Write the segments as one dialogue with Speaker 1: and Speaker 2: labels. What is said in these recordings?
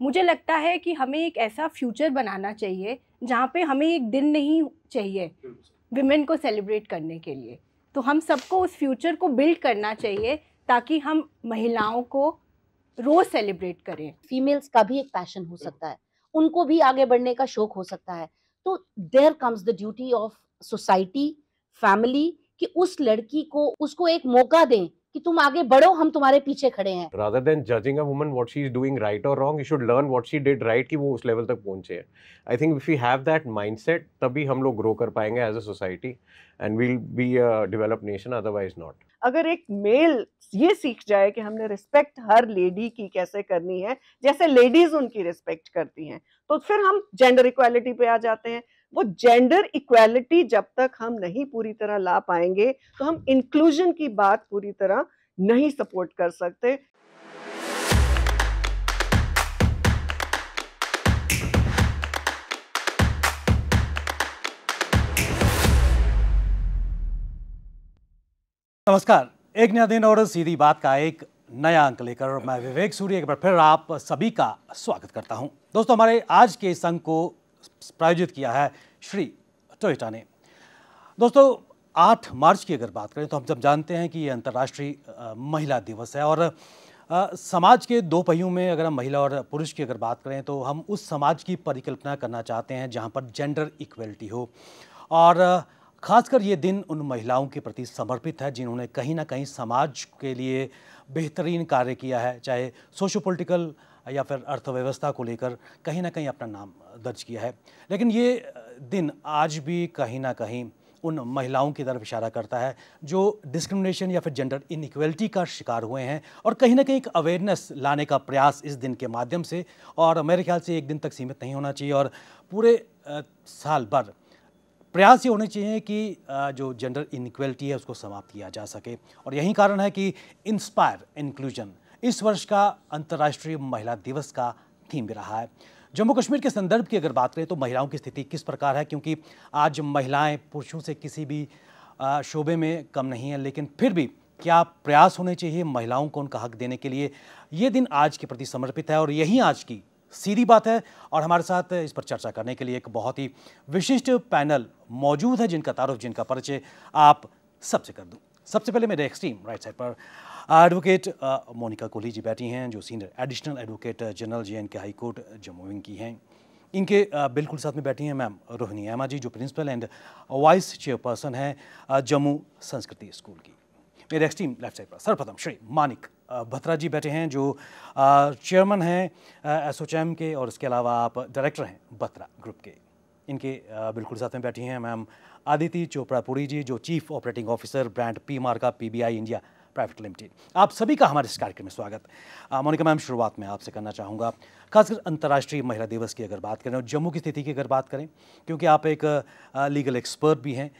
Speaker 1: मुझे लगता है कि हमें एक ऐसा फ्यूचर बनाना चाहिए जहाँ पे हमें एक दिन नहीं चाहिए विमेन को सेलिब्रेट करने के लिए। तो हम सबको उस फ्यूचर को बिल्ड करना चाहिए ताकि हम महिलाओं को रोज सेलिब्रेट करें।
Speaker 2: फीमेल्स का भी एक पैशन हो सकता है, उनको भी आगे बढ़ने का शौक हो सकता है। तो there comes the duty of society, family, कि उस लड़की को उसको एक मौका दें कि तुम आगे बढ़ो, हम तुम्हारे पीछे खड़े हैं।
Speaker 3: Rather than judging a woman what she is doing right or wrong, you should learn what she did right कि वो उस level तक पहुंचे हैं. I think if we have that mindset, तभी हम लोग grow कर पाएंगे as a society and we'll be a developed nation, otherwise not.
Speaker 4: अगर एक मेल ये सीख जाए कि हमने रिस्पेक्ट हर लेडी की कैसे करनी है, जैसे लेडीज उनकी रिस्पेक्ट करती हैं, तो फिर हम जेंडर इक्वालिटी पे आ जाते हैं। वो जेंडर इक्वालिटी जब तक हम नहीं पूरी तरह ला पाएंगे तो हम इंक्लूजन की बात पूरी तरह नहीं सपोर्ट कर सकते।
Speaker 5: नमस्कार, एक नया दिन और सीधी बात का एक नया अंक लेकर मैं विवेक सूर्य एक बार फिर आप सभी का स्वागत करता हूं। दोस्तों, हमारे आज के इस अंक को प्रायोजित किया है श्री टोयोटा ने। दोस्तों, 8 मार्च की अगर बात करें तो हम सब जानते हैं कि ये अंतर्राष्ट्रीय महिला दिवस है और समाज के दो पहियों में अगर हम महिला और पुरुष की अगर बात करें तो हम उस समाज की परिकल्पना करना चाहते हैं जहाँ पर जेंडर इक्वलिटी हो। और खासकर ये दिन उन महिलाओं के प्रति समर्पित है जिन्होंने कहीं ना कहीं समाज के लिए बेहतरीन कार्य किया है, चाहे सोशो पॉलिटिकल या फिर अर्थव्यवस्था को लेकर कहीं ना कहीं अपना नाम दर्ज किया है। लेकिन ये दिन आज भी कहीं ना कहीं उन महिलाओं की तरफ इशारा करता है जो डिस्क्रिमिनेशन या फिर जेंडर इनइक्वलिटी का शिकार हुए हैं और कहीं ना कहीं एक अवेयरनेस लाने का प्रयास इस दिन के माध्यम से, और मेरे ख्याल से एक दिन तक सीमित नहीं होना चाहिए और पूरे साल भर प्रयास ये होने चाहिए कि जो जेंडर इनइक्वलिटी है उसको समाप्त किया जा सके। और यही कारण है कि इंस्पायर इंक्लूजन इस वर्ष का अंतर्राष्ट्रीय महिला दिवस का थीम भी रहा है। जम्मू कश्मीर के संदर्भ की अगर बात करें तो महिलाओं की स्थिति किस प्रकार है, क्योंकि आज महिलाएं पुरुषों से किसी भी शोबे में कम नहीं है, लेकिन फिर भी क्या प्रयास होने चाहिए महिलाओं को उनका हक देने के लिए। ये दिन आज के प्रति समर्पित है और यही आज की सीधी बात है। और हमारे साथ इस पर चर्चा करने के लिए एक बहुत ही विशिष्ट पैनल मौजूद है जिनका तारुफ, जिनका परिचय आप सबसे कर दूं। सबसे पहले मेरे एक्सट्रीम राइट साइड पर एडवोकेट मोनिका कोहली जी बैठी हैं, जो senior additional advocate general JNK high court Jammu wing की हैं। इनके बिल्कुल साथ में बैठी हैं मैम रोहिणी एमा जी, जो प्रिंसिपल एंड वाइस चेयरपर्सन हैं जम्मू संस्कृति स्कूल की। मेरे एक्सट्रीम लेफ्ट साइड पर सर्वप्रथम श्री मानिक भत्रा जी बैठे हैं, जो चेयरमैन हैं एसोचैम के और इसके अलावा आप डायरेक्टर हैं बत्रा ग्रुप के। इनके बिल्कुल साथ में बैठी हैं मैम आदिति चोपड़ा पुरी जी, जो chief operating officer brand P मार्का PBI इंडिया प्राइवेट लिमिटेड। आप सभी का हमारे इस कार्यक्रम में स्वागत। मोनिका मैम, शुरुआत में आपसे करना चाहूँगा, खासकर अंतर्राष्ट्रीय महिला दिवस की अगर बात करें और जम्मू की स्थिति की अगर बात करें, क्योंकि आप एक लीगल एक्सपर्ट भी हैं,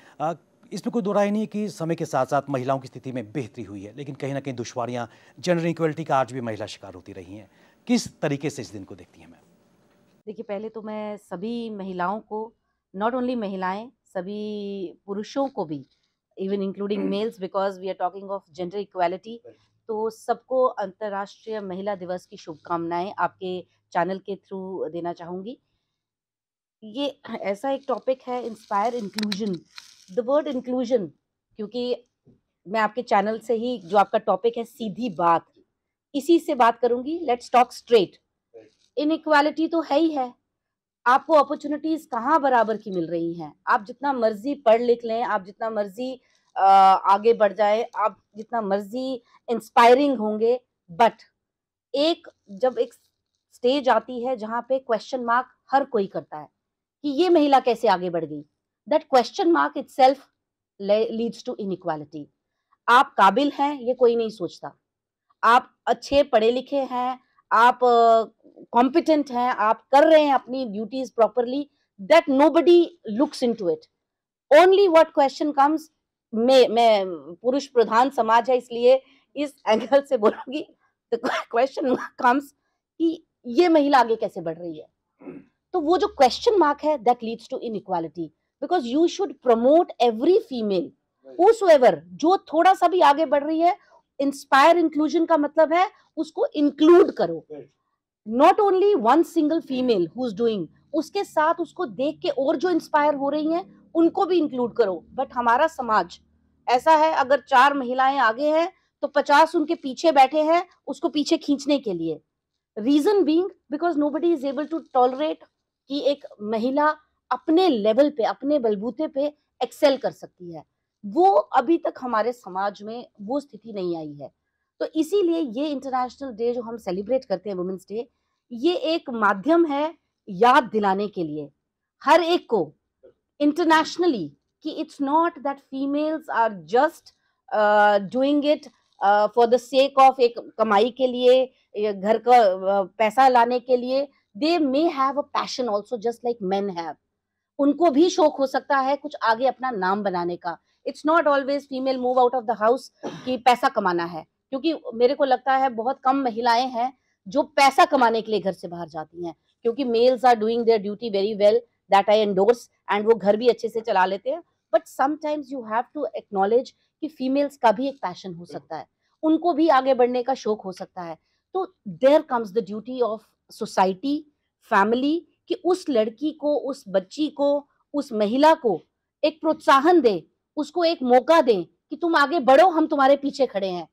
Speaker 5: इसमें कोई दो राय नहीं है कि समय के साथ साथ महिलाओं की स्थिति में बेहतरी हुई है, लेकिन कहीं ना कहीं दुश्वारियाँ, जेंडर इक्वलिटी का आज भी महिला शिकार होती रही हैं। किस तरीके से इस दिन को देखती हैं मैम?
Speaker 2: देखिए, पहले तो मैं सभी महिलाओं को, नॉट ओनली महिलाएं, सभी पुरुषों को भी, even including males, because we are talking of gender equality, तो सबको अंतर्राष्ट्रीय महिला दिवस की शुभकामनाएं आपके चैनल के थ्रू देना चाहूँगी। ये ऐसा एक टॉपिक है, inspire inclusion, the word inclusion, क्योंकि मैं आपके चैनल से ही, जो आपका टॉपिक है सीधी बात, इसी से बात करूंगी। Let's talk straight. इनइक्वालिटी तो है ही है। आपको अपॉर्चुनिटीज कहाँ बराबर की मिल रही हैं? आप जितना मर्जी पढ़ लिख लें, आप जितना मर्जी आगे बढ़ जाए, आप जितना मर्जी इंस्पायरिंग होंगे, बट जब एक स्टेज आती है जहां पे क्वेश्चन मार्क हर कोई करता है कि ये महिला कैसे आगे बढ़ गई, that question mark itself leads to inequality. आप काबिल हैं ये कोई नहीं सोचता, आप अच्छे पढ़े लिखे हैं, आप कॉम्पिटेंट हैं, आप कर रहे हैं अपनी duties properly, that nobody looks into it. Only what question comes, मैं पुरुष प्रधान समाज है इसलिए इस एंगल से बोलूंगी, द क्वेश्चन कम्स कि ये महिला आगे कैसे बढ़ रही है। तो वो जो क्वेश्चन मार्क है, that leads to inequality, because you should promote every female whosoever, जो थोड़ा सा भी आगे बढ़ रही है। इंस्पायर इंक्लूजन का मतलब है उसको इंक्लूड करो। Not only one single female who is doing, उसके साथ उसको देख के और जो इंस्पायर हो रही हैं उनको भी इंक्लूड करो। बट हमारा समाज ऐसा है, अगर 4 महिलाएं आगे हैं तो 50 उनके पीछे बैठे हैं उसको पीछे खींचने के लिए। Reason being because nobody is able to tolerate कि एक महिला अपने लेवल पे, अपने बलबूते पे एक्सेल कर सकती है। वो अभी तक हमारे समाज में वो स्थिति नहीं आई है। तो इसीलिए ये इंटरनेशनल डे जो हम सेलिब्रेट करते हैं, वुमेन्स डे, ये एक माध्यम है याद दिलाने के लिए हर एक को इंटरनेशनली कि it's not that females are just doing it for the sake of एक कमाई के लिए, घर का पैसा लाने के लिए। They may have a passion also just like men have. उनको भी शौक हो सकता है कुछ आगे अपना नाम बनाने का। It's not always female move out of the house कि पैसा कमाना है, क्योंकि मेरे को लगता है बहुत कम महिलाएं हैं जो पैसा कमाने के लिए घर से बाहर जाती हैं, क्योंकि males are doing their duty very well, that I endorse, and वो घर भी अच्छे से चला लेते हैं। But sometimes you have to acknowledge कि फीमेल्स का भी एक पैशन हो सकता है, उनको भी आगे बढ़ने का शौक हो सकता है। तो there comes the duty of society, family, कि उस लड़की को, उस बच्ची को, उस महिला को एक प्रोत्साहन दे, उसको एक मौका दें कि तुम आगे बढ़ो, हम तुम्हारे पीछे खड़े हैं।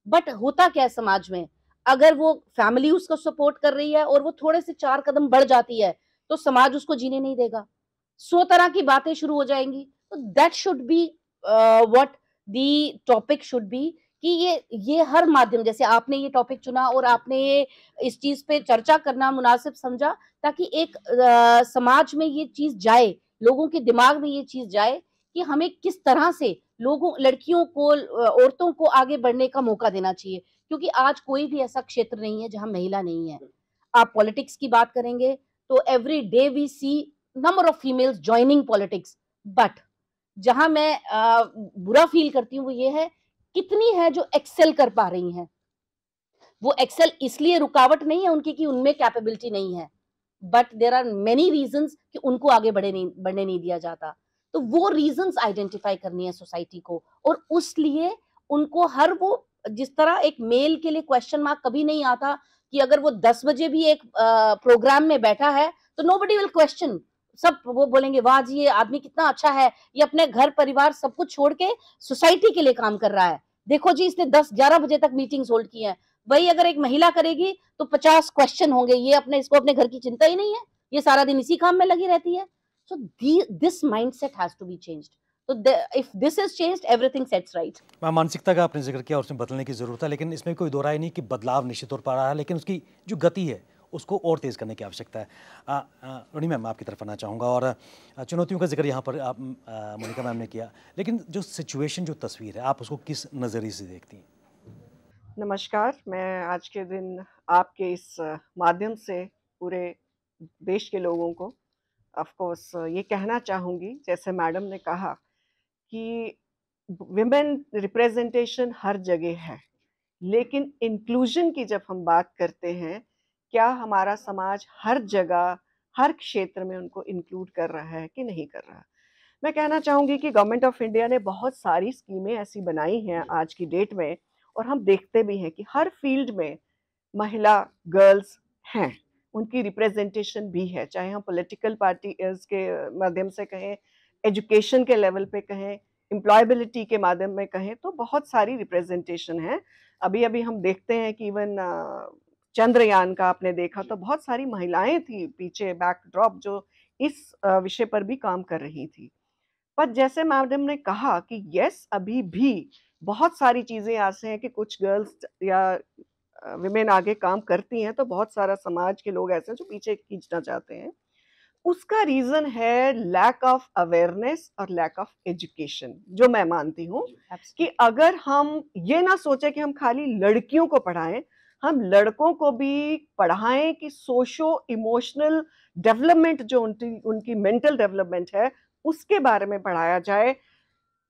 Speaker 2: बट होता क्या है समाज में, अगर वो फैमिली उसको सपोर्ट कर रही है और वो थोड़े से 4 कदम बढ़ जाती है तो समाज उसको जीने नहीं देगा, 100 तरह की बातें शुरू हो जाएंगी। तो that should be what the topic should be, कि ये हर माध्यम, जैसे आपने ये टॉपिक चुना और आपने ये इस चीज पे चर्चा करना मुनासिब समझा, ताकि एक समाज में ये चीज जाए, लोगों के दिमाग में ये चीज जाए कि हमें किस तरह से लोगों, लड़कियों को, औरतों को आगे बढ़ने का मौका देना चाहिए। क्योंकि आज कोई भी ऐसा क्षेत्र नहीं है जहां महिला नहीं है। आप पॉलिटिक्स की बात करेंगे तो every day we see number of females joining politics. But जहां मैं बुरा फील करती हूँ वो ये है, कितनी है जो एक्सेल कर पा रही हैं। वो एक्सेल इसलिए रुकावट नहीं है उनकी कि उनमें कैपेबिलिटी नहीं है, but there are many reasons कि उनको आगे बढ़ने नहीं दिया जाता। तो वो रीजंस आइडेंटिफाई करनी है सोसाइटी को, और उस लिए उनको हर वो, जिस तरह एक मेल के लिए क्वेश्चन मार्क कभी नहीं आता कि अगर वो 10 बजे भी एक प्रोग्राम में बैठा है तो नोबडी विल क्वेश्चन, सब वो बोलेंगे वाह जी ये आदमी कितना अच्छा है, ये अपने घर परिवार सब कुछ छोड़ के सोसाइटी के लिए काम कर रहा है, देखो जी इसने 10-11 बजे तक मीटिंग्स होल्ड की हैं। वही अगर एक महिला करेगी तो 50 क्वेश्चन होंगे, ये इसको अपने घर की चिंता ही नहीं है, ये सारा दिन इसी काम में लगी रहती है। So this mindset has to be changed. तो if this is changed, everything sets right.
Speaker 5: मानसिकता का आपने जिक्र किया और उसमें बदलने की जरूरत है, लेकिन इसमें कोई दो राय नहीं कि बदलाव निश्चित तौर पर आ रहा है, लेकिन उसकी जो गति है उसको और तेज़ करने की आवश्यकता है। रोनी मैम, आपकी तरफ आना चाहूँगा, और चुनौतियों का जिक्र यहाँ पर आप मोनिका मैम ने किया, लेकिन जो सिचुएशन, जो तस्वीर है, आप उसको किस नज़रिए से देखती हैं?
Speaker 4: नमस्कार, मैं आज के दिन आपके इस माध्यम से पूरे देश के लोगों को ऑफ कोर्स ये कहना चाहूँगी, जैसे मैडम ने कहा कि विमेन रिप्रेजेंटेशन हर जगह है, लेकिन इंक्लूजन की जब हम बात करते हैं, क्या हमारा समाज हर जगह, हर क्षेत्र में उनको इंक्लूड कर रहा है कि नहीं कर रहा। मैं कहना चाहूँगी कि गवर्नमेंट ऑफ इंडिया ने बहुत सारी स्कीमें ऐसी बनाई हैं आज की डेट में, और हम देखते भी हैं कि हर फील्ड में महिला गर्ल्स हैं, उनकी रिप्रेजेंटेशन भी है, चाहे हम पॉलिटिकल पार्टीज के माध्यम से कहें, एजुकेशन के लेवल पे कहें, एम्प्लॉयबिलिटी के माध्यम में कहें, तो बहुत सारी रिप्रेजेंटेशन है। अभी अभी हम देखते हैं कि इवन चंद्रयान का आपने देखा तो बहुत सारी महिलाएं थी पीछे बैकड्रॉप जो इस विषय पर भी काम कर रही थी। पर जैसे मैडम ने कहा कि यस, अभी भी बहुत सारी चीजें ऐसे हैं कि कुछ गर्ल्स या विमेन आगे काम करती हैं तो बहुत सारा समाज के लोग ऐसे हैं जो पीछे खींचना चाहते हैं। उसका रीजन है लैक ऑफ अवेयरनेस और लैक ऑफ एजुकेशन, जो मैं मानती हूँ कि अगर हम ये ना सोचे कि हम खाली लड़कियों को पढ़ाएं, हम लड़कों को भी पढ़ाएं कि सोशो इमोशनल डेवलपमेंट जो उनकी मेंटल डेवलपमेंट है उसके बारे में पढ़ाया जाए।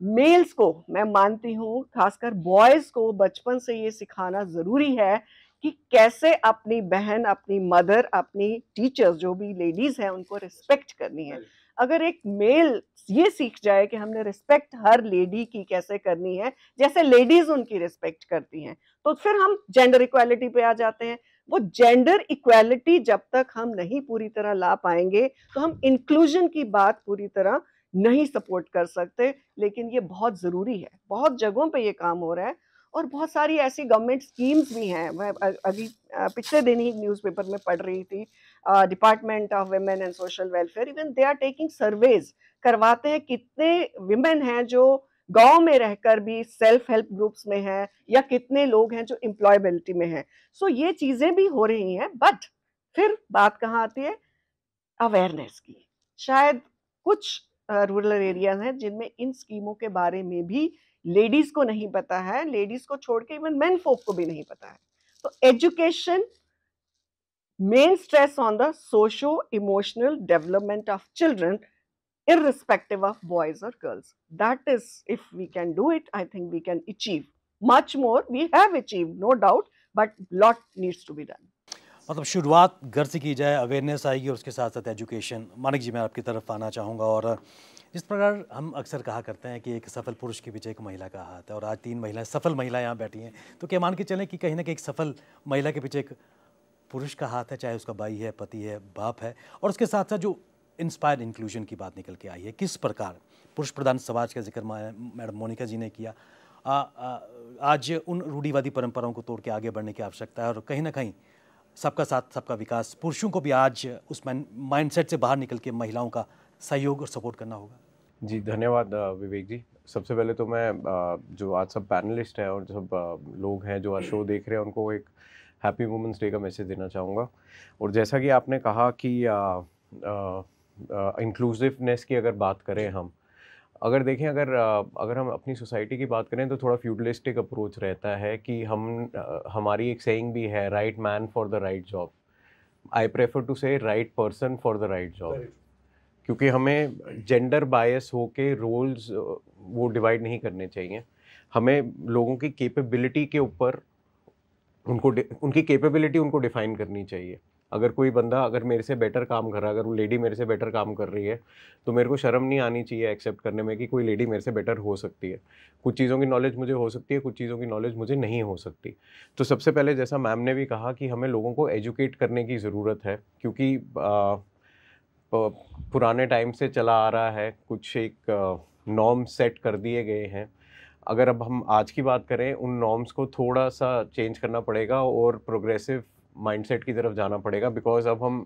Speaker 4: मेल्स को मैं मानती हूँ, खासकर बॉयज को बचपन से ये सिखाना जरूरी है कि कैसे अपनी बहन, अपनी मदर, अपनी टीचर्स, जो भी लेडीज हैं, उनको रिस्पेक्ट करनी है। अगर एक मेल ये सीख जाए कि हमने रिस्पेक्ट हर लेडी की कैसे करनी है, जैसे लेडीज उनकी रिस्पेक्ट करती हैं, तो फिर हम जेंडर इक्वालिटी पे आ जाते हैं। वो जेंडर इक्वालिटी जब तक हम नहीं पूरी तरह ला पाएंगे तो हम इंक्लूजन की बात पूरी तरह नहीं सपोर्ट कर सकते। लेकिन ये बहुत ज़रूरी है, बहुत जगहों पे ये काम हो रहा है और बहुत सारी ऐसी गवर्नमेंट स्कीम्स भी हैं। मैं अभी पिछले दिन ही न्यूज़पेपर में पढ़ रही थी, department of women and social welfare, even they are taking surveys, करवाते हैं कितने विमेन हैं जो गांव में रहकर भी सेल्फ हेल्प ग्रुप्स में हैं या कितने लोग हैं जो एम्प्लॉयबिलिटी में हैं। सो ये चीज़ें भी हो रही हैं, बट फिर बात कहाँ आती है? अवेयरनेस की। शायद कुछ रूरल एरियाज हैं जिनमें इन स्कीमों के बारे में भी लेडीज को नहीं पता है, लेडीज को छोड़ के इवन मेन फोक को भी नहीं पता है। तो education, main stress on the socio emotional development of children irrespective of boys or girls. That is, if we can do it, I think we can achieve much more. We have achieved, no doubt, but lot needs to be done.
Speaker 5: मतलब शुरुआत घर से की जाए, awareness आएगी और उसके साथ साथ एजुकेशन। मानिक जी, मैं आपकी तरफ आना चाहूँगा। और जिस प्रकार हम अक्सर कहा करते हैं कि एक सफल पुरुष के पीछे एक महिला का हाथ है, और आज 3 महिलाएं, सफल महिलाएं यहाँ बैठी हैं, तो क्या मान के चलें कि कहीं ना कहीं एक सफल महिला के पीछे एक पुरुष का हाथ है, चाहे उसका भाई है, पति है, बाप है। और उसके साथ साथ जो इंस्पायर इंक्लूजन की बात निकल के आई है, किस प्रकार पुरुष प्रधान समाज का जिक्र मैडम मोनिका जी ने किया। आज उन रूढ़िवादी परंपराओं को तोड़ के आगे बढ़ने की आवश्यकता है, और कहीं ना कहीं सबका साथ सबका विकास, पुरुषों को भी आज उस माइंडसेट से बाहर निकल के महिलाओं का सहयोग और सपोर्ट करना होगा।
Speaker 3: जी धन्यवाद विवेक जी। सबसे पहले तो मैं जो आज सब पैनलिस्ट हैं और सब लोग हैं जो आज शो देख रहे हैं, उनको एक हैप्पी वुमेंस डे का मैसेज देना चाहूँगा। और जैसा कि आपने कहा कि इंक्लूसिवनेस की अगर बात करें, हम अगर देखें, अगर हम अपनी सोसाइटी की बात करें तो थोड़ा फ्यूडलिस्टिक अप्रोच रहता है कि हमारी एक सेइंग भी है, right man for the right job. I prefer to say right person for the right job, क्योंकि हमें जेंडर बायस होके रोल्स वो डिवाइड नहीं करने चाहिए। हमें लोगों की कैपेबिलिटी के ऊपर उनकी कैपेबिलिटी उनको डिफाइन करनी चाहिए। अगर कोई बंदा अगर मेरे से बेटर काम कर रहा है, अगर वो लेडी मेरे से बेटर काम कर रही है, तो मेरे को शर्म नहीं आनी चाहिए एक्सेप्ट करने में कि कोई लेडी मेरे से बेटर हो सकती है। कुछ चीज़ों की नॉलेज मुझे हो सकती है, कुछ चीज़ों की नॉलेज मुझे नहीं हो सकती। तो सबसे पहले, जैसा मैम ने भी कहा, कि हमें लोगों को एजुकेट करने की ज़रूरत है, क्योंकि पुराने टाइम से चला आ रहा है, कुछ एक नॉर्म सेट कर दिए गए हैं। अगर अब हम आज की बात करें, उन नॉर्म्स को थोड़ा सा चेंज करना पड़ेगा और प्रोग्रेसिव माइंडसेट की तरफ जाना पड़ेगा, बिकॉज अब हम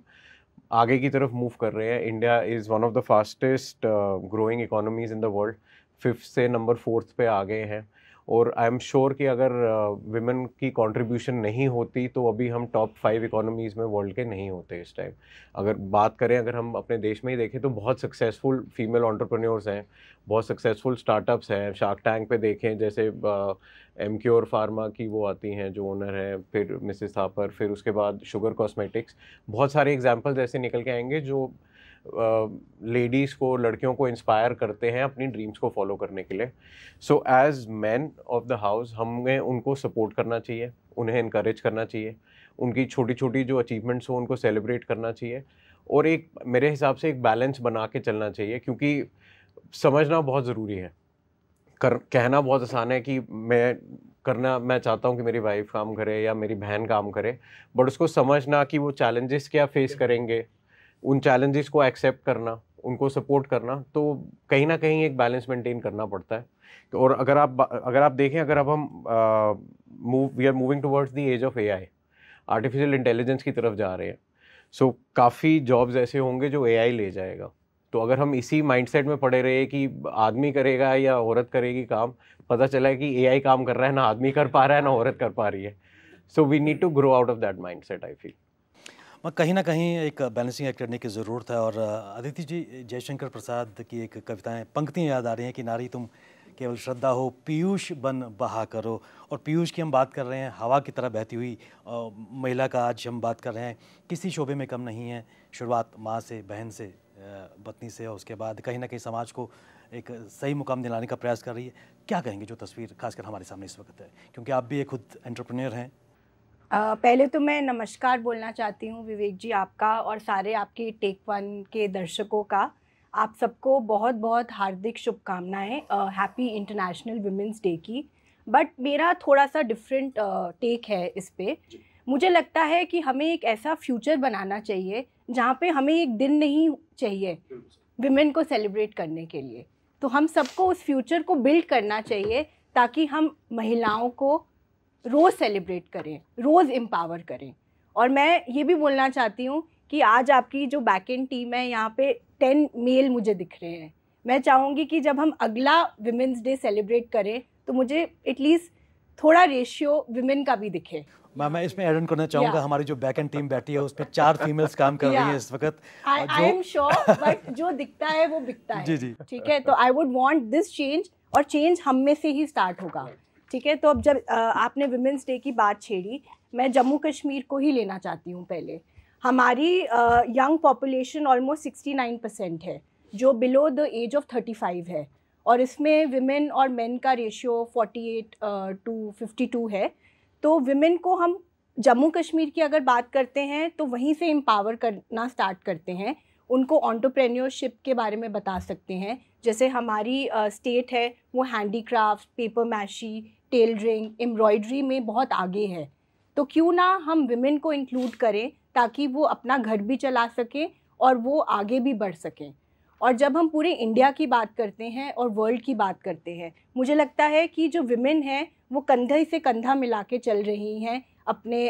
Speaker 3: आगे की तरफ मूव कर रहे हैं। India is one of the fastest growing economies in the world, 5th से नंबर 4th पे आ गए हैं। और आई एम श्योर कि अगर विमेन की कंट्रीब्यूशन नहीं होती तो अभी हम टॉप 5 इकोनॉमीज़ में वर्ल्ड के नहीं होते इस टाइम। अगर बात करें, अगर हम अपने देश में ही देखें तो बहुत सक्सेसफुल फीमेल एंटरप्रेन्योर्स हैं, बहुत सक्सेसफुल स्टार्टअप्स हैं। शार्क टैंक पे देखें, जैसे एमक्योर फार्मा की वो आती हैं जो ओनर हैं, फिर मिसेस थापर, फिर उसके बाद शुगर कॉस्मेटिक्स, बहुत सारे एग्जाम्पल्स ऐसे निकल के आएंगे जो लेडीज़ को, लड़कियों को इंस्पायर करते हैं अपनी ड्रीम्स को फॉलो करने के लिए। So as man of the house हमें उनको सपोर्ट करना चाहिए, उन्हें इनकरेज करना चाहिए, उनकी छोटी छोटी जो अचीवमेंट्स हो उनको सेलिब्रेट करना चाहिए, और एक मेरे हिसाब से एक बैलेंस बना के चलना चाहिए। क्योंकि समझना बहुत ज़रूरी है। कहना बहुत आसान है कि मैं चाहता हूँ कि मेरी वाइफ काम करे या मेरी बहन काम करे, बट उसको समझना कि वो चैलेंजेस क्या फेस करेंगे, उन चैलेंजेस को एक्सेप्ट करना, उनको सपोर्ट करना, तो कहीं ना कहीं एक बैलेंस मेंटेन करना पड़ता है। और अगर आप देखें, अगर अब हम we are moving towards the age of AI, artificial intelligence की तरफ जा रहे हैं। सो काफ़ी जॉब्स ऐसे होंगे जो एआई ले जाएगा। तो अगर हम इसी माइंडसेट में पड़े रहे कि आदमी करेगा या औरत करेगी काम, पता चला है कि एआई काम कर रहा है, ना आदमी कर पा रहा है ना औरत कर पा रही है। So we need to grow out of that mindset, I feel.
Speaker 5: कहीं ना कहीं एक बैलेंसिंग एक्ट करने की ज़रूरत है। और अदिति जी, जयशंकर प्रसाद की एक पंक्तियाँ याद आ रही हैं कि नारी तुम केवल श्रद्धा हो, पीयूष बन बहा करो। और पीयूष की हम बात कर रहे हैं, हवा की तरह बहती हुई महिला का आज हम बात कर रहे हैं, किसी शोबे में कम नहीं है। शुरुआत माँ से, बहन से, पत्नी से, और उसके बाद कहीं ना कहीं समाज को एक सही मुकाम दिलाने का प्रयास कर रही है। क्या कहेंगे जो तस्वीर खासकर हमारे सामने इस वक्त है, क्योंकि आप भी एक खुद एंटरप्रेन्योर हैं?
Speaker 1: पहले तो मैं नमस्कार बोलना चाहती हूँ विवेक जी, आपका और सारे आपके टेक वन के दर्शकों का। आप सबको बहुत बहुत हार्दिक शुभकामनाएं हैप्पी इंटरनेशनल वुमेंस डे की। बट मेरा थोड़ा सा डिफरेंट टेक है इस पे। मुझे लगता है कि हमें एक ऐसा फ्यूचर बनाना चाहिए जहाँ पे हमें एक दिन नहीं चाहिए विमेन को सेलिब्रेट करने के लिए। तो हम सबको उस फ्यूचर को बिल्ड करना चाहिए ताकि हम महिलाओं को रोज़ सेलिब्रेट करें, रोज़ एम्पावर करें। और मैं ये भी बोलना चाहती हूँ कि आज आपकी जो बैक एंड टीम है, यहाँ पे 10 मेल मुझे दिख रहे हैं। मैं चाहूँगी कि जब हम अगला विमेंस डे सेलिब्रेट करें तो मुझे एटलीस्ट थोड़ा रेशियो विमेन का भी दिखे।
Speaker 5: मैं इसमें ऐड ऑन करना चाहूँगा, हमारी जो बैक एंड टीम बैठी है उसमें 4 फीमेल्स काम कर रही हैं इस वक्त।
Speaker 1: आई एम श्योर, बट जो दिखता है वो बिकता है।
Speaker 5: जी।
Speaker 1: ठीक है, तो I would want this change, और चेंज हम में से ही स्टार्ट होगा। ठीक है, तो अब जब आपने विमेंस डे की बात छेड़ी, मैं जम्मू कश्मीर को ही लेना चाहती हूँ। पहले हमारी यंग पॉपुलेशन ऑलमोस्ट 69% है जो बिलो द एज ऑफ 35 है, और इसमें विमेन और मेन का रेशियो 48 to 52 है। तो विमेन को हम जम्मू कश्मीर की अगर बात करते हैं तो वहीं से एम्पावर करना स्टार्ट करते हैं, उनको एंटरप्रेन्योरशिप के बारे में बता सकते हैं। जैसे हमारी स्टेट है वो handicraft, paper meshy, tailoring, embroidery में बहुत आगे है। तो क्यों ना हम विमेन को इंक्लूड करें ताकि वो अपना घर भी चला सकें और वो आगे भी बढ़ सकें। और जब हम पूरे इंडिया की बात करते हैं और वर्ल्ड की बात करते हैं, मुझे लगता है कि जो विमेन हैं वो कंधे से कंधा मिला के चल रही हैं अपने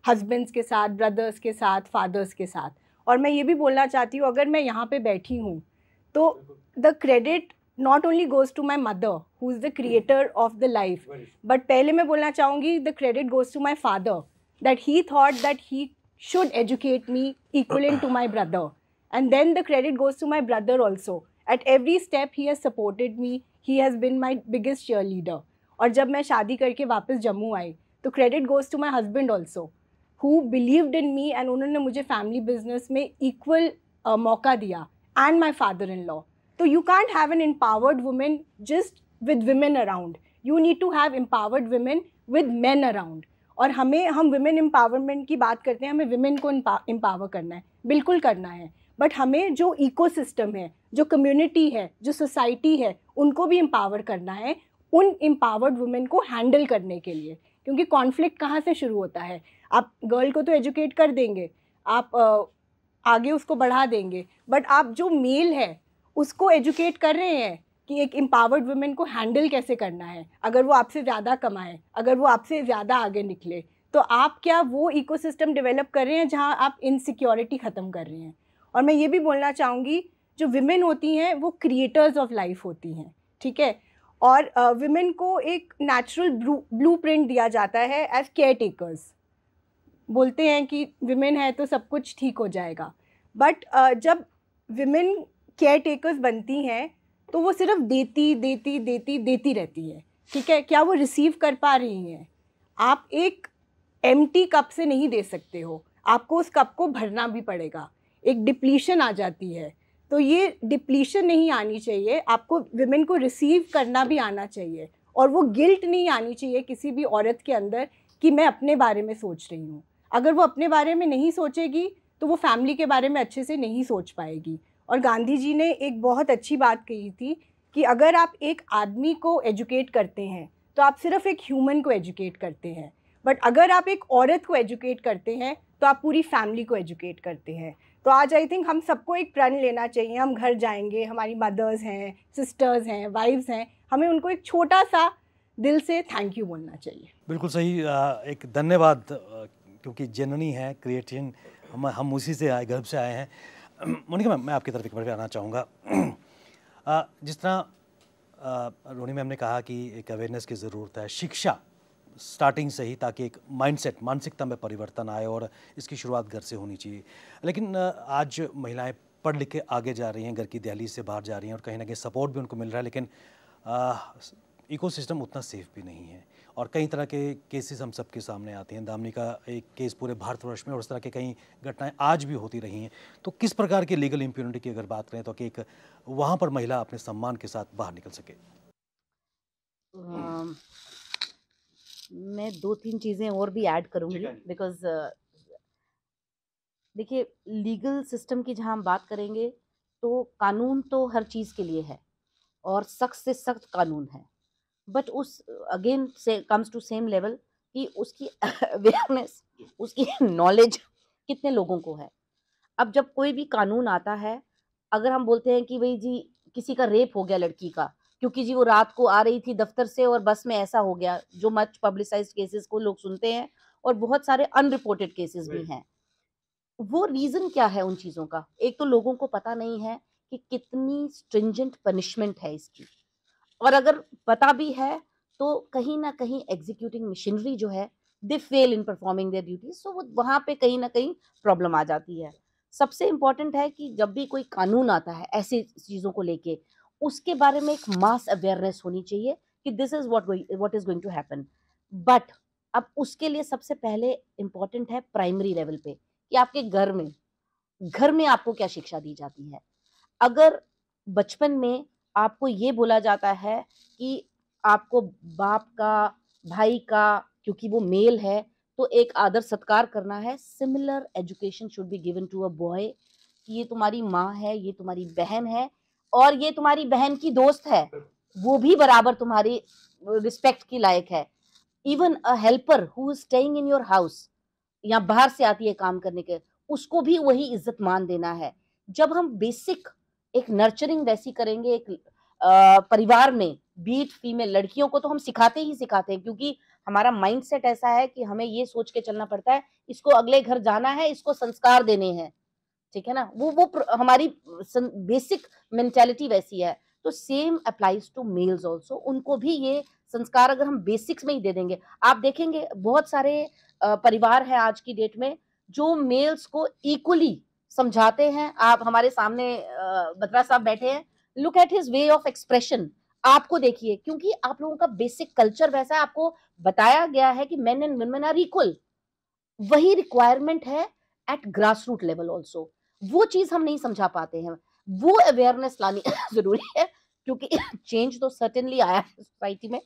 Speaker 1: हस्बैंड्स के साथ, ब्रदर्स के साथ, फादर्स के साथ। और मैं ये भी बोलना चाहती हूँ, अगर मैं यहाँ पे बैठी हूँ तो the credit not only goes to my mother who is the creator of the life, but पहले मैं बोलना चाहूँगी the credit goes to my father that he thought that he should educate me equivalent to my brother, and then the credit goes to my brother also. At every step he has supported me, he has been my biggest cheerleader. और जब मैं शादी करके वापस जम्मू आई तो credit goes to my husband also, who believed in me, and उन्होंने मुझे family business में equal मौका दिया, and my father-in-law. तो you can't have an empowered woman just with women around. You need to have empowered women with men around. और हम women empowerment की बात करते हैं, हमें विमेन को एम्पावर करना है, बिल्कुल करना है, बट हमें जो इकोसिस्टम है, जो कम्युनिटी है, जो सोसाइटी है, उनको भी एम्पावर करना है उन एम्पावर्ड वुमेन को हैंडल करने के लिए। क्योंकि कॉन्फ्लिक्ट कहाँ से शुरू होता है? आप गर्ल को तो एजुकेट कर देंगे, आप आगे उसको बढ़ा देंगे, बट आप जो मेल है उसको एजुकेट कर रहे हैं कि एक एम्पावर्ड वुमेन को हैंडल कैसे करना है। अगर वो आपसे ज़्यादा कमाए, अगर वो आपसे ज़्यादा आगे निकले, तो आप क्या वो इकोसिस्टम डेवलप कर रहे हैं जहां आप इनसिक्योरिटी ख़त्म कर रहे हैं। और मैं ये भी बोलना चाहूँगी, जो विमेन होती हैं वो क्रिएटर्स ऑफ लाइफ होती हैं, ठीक है। और विमेन को एक नेचुरल ब्लूप्रिंट दिया जाता है एज केयर टेकर्स। बोलते हैं कि विमेन है तो सब कुछ ठीक हो जाएगा, बट जब विमेन केयर टेकर्स बनती हैं तो वो सिर्फ देती रहती है, ठीक है। क्या वो रिसीव कर पा रही हैं? आप एक एम्प्टी कप से नहीं दे सकते हो, आपको उस कप को भरना भी पड़ेगा। एक डिप्लीशन आ जाती है, तो ये डिप्लीशन नहीं आनी चाहिए। आपको विमेन को रिसीव करना भी आना चाहिए, और वो गिल्ट नहीं आनी चाहिए किसी भी औरत के अंदर कि मैं अपने बारे में सोच रही हूँ। अगर वो अपने बारे में नहीं सोचेगी तो वो फैमिली के बारे में अच्छे से नहीं सोच पाएगी। और गांधी जी ने एक बहुत अच्छी बात कही थी कि अगर आप एक आदमी को एजुकेट करते हैं तो आप सिर्फ एक ह्यूमन को एजुकेट करते हैं, बट अगर आप एक औरत को एजुकेट करते हैं तो आप पूरी फैमिली को एजुकेट करते हैं। तो आज आई थिंक हम सबको एक प्रण लेना चाहिए। हम घर जाएंगे, हमारी मदर्स हैं, सिस्टर्स हैं, वाइफ्स हैं, हमें उनको एक छोटा सा दिल से थैंक यू बोलना चाहिए।
Speaker 5: बिल्कुल सही, एक धन्यवाद, क्योंकि जननी है क्रिएशन, हम उसी से आए, गर्भ से आए हैं। मोनिका मैम, मैं आपकी तरफ एक बार आना चाहूँगा। जिस तरह रोनी मैम ने कहा कि एक अवेयरनेस की ज़रूरत है, शिक्षा स्टार्टिंग से ही, ताकि एक माइंडसेट, मानसिकता में परिवर्तन आए, और इसकी शुरुआत घर से होनी चाहिए। लेकिन आज महिलाएं पढ़ लिख के आगे जा रही हैं, घर की दहलीज से बाहर जा रही हैं, और कहीं ना कहीं सपोर्ट भी उनको मिल रहा है, लेकिन इकोसिस्टम उतना सेफ भी नहीं है, और कई तरह के केसेस हम सबके सामने आते हैं। दामिनी का एक केस पूरे भारतवर्ष में, और इस तरह के कई घटनाएं आज भी होती रही हैं। तो किस प्रकार की लीगल इम्प्यूनिटी की अगर बात करें तो कि एक वहाँ पर महिला अपने सम्मान के साथ बाहर निकल सके?
Speaker 2: मैं 2-3 चीज़ें और भी ऐड करूँगी, बिकॉज देखिए, लीगल सिस्टम की जहाँ हम बात करेंगे तो कानून तो हर चीज़ के लिए है, और सख्त से सख्त कानून है, बट उस अगेन से कम्स टू सेम लेवल, कि उसकी अवेयरनेस, उसकी नॉलेज कितने लोगों को है। अब जब कोई भी कानून आता है, अगर हम बोलते हैं कि भाई जी किसी का रेप हो गया लड़की का, क्योंकि जी वो रात को आ रही थी दफ्तर से और बस में ऐसा हो गया, जो मच पब्लिसाइज्ड केसेस को लोग सुनते हैं, और बहुत सारे अनरिपोर्टेड केसेस भी हैं। वो रीजन क्या है उन चीजों का? एक तो लोगों को पता नहीं है कि कितनी स्ट्रिंजेंट पनिशमेंट है इसकी, और अगर पता भी है तो कहीं ना कहीं एग्जीक्यूटिंग मशीनरी जो है, they fail in performing their duties, so वो वहां पे कहीं ना कहीं प्रॉब्लम आ जाती है। सबसे इम्पोर्टेंट है कि जब भी कोई कानून आता है ऐसी चीजों को लेके, उसके बारे में एक मास अवेयरनेस होनी चाहिए कि this is what is going to happen. But अब उसके लिए सबसे पहले इम्पोर्टेंट है प्राइमरी लेवल पे कि आपके घर में आपको क्या शिक्षा दी जाती है। अगर बचपन में आपको ये बोला जाता है कि आपको बाप का, भाई का, क्योंकि वो मेल है तो एक आदर सत्कार करना है, similar education should be given to a boy कि ये तुम्हारी माँ है, ये तुम्हारी बहन है, और ये तुम्हारी बहन की दोस्त है, वो भी बराबर तुम्हारी रिस्पेक्ट की लायक है। Even a helper who is staying in your house, या बाहर से आती है काम करने के, उसको भी वही इज्जत मान देना है। जब हम बेसिक एक नर्चरिंग वैसी करेंगे एक परिवार में, बीट फीमेल लड़कियों को तो हम सिखाते ही सिखाते हैं, क्योंकि हमारा माइंडसेट ऐसा है कि हमें ये सोच के चलना पड़ता है इसको अगले घर जाना है, इसको संस्कार देने हैं, ठीक है ना, हमारी बेसिक मेंटालिटी वैसी है। तो same applies to males also, उनको भी ये संस्कार अगर हम बेसिक्स में ही दे देंगे। आप देखेंगे बहुत सारे परिवार है आज की डेट में जो मेल्स को इक्वली समझाते हैं। आप हमारे सामने बत्रा साहब बैठे हैं, look at his way of expression, आपको देखिए, क्योंकि आप लोगों का बेसिक कल्चर वैसा है, आपको बताया गया है कि men and women are equal. वही रिक्वायरमेंट है at grass root level also, वो चीज हम नहीं समझा पाते हैं, वो अवेयरनेस लानी जरूरी है, क्योंकि चेंज तो सर्टेनली आया है सोसाइटी में,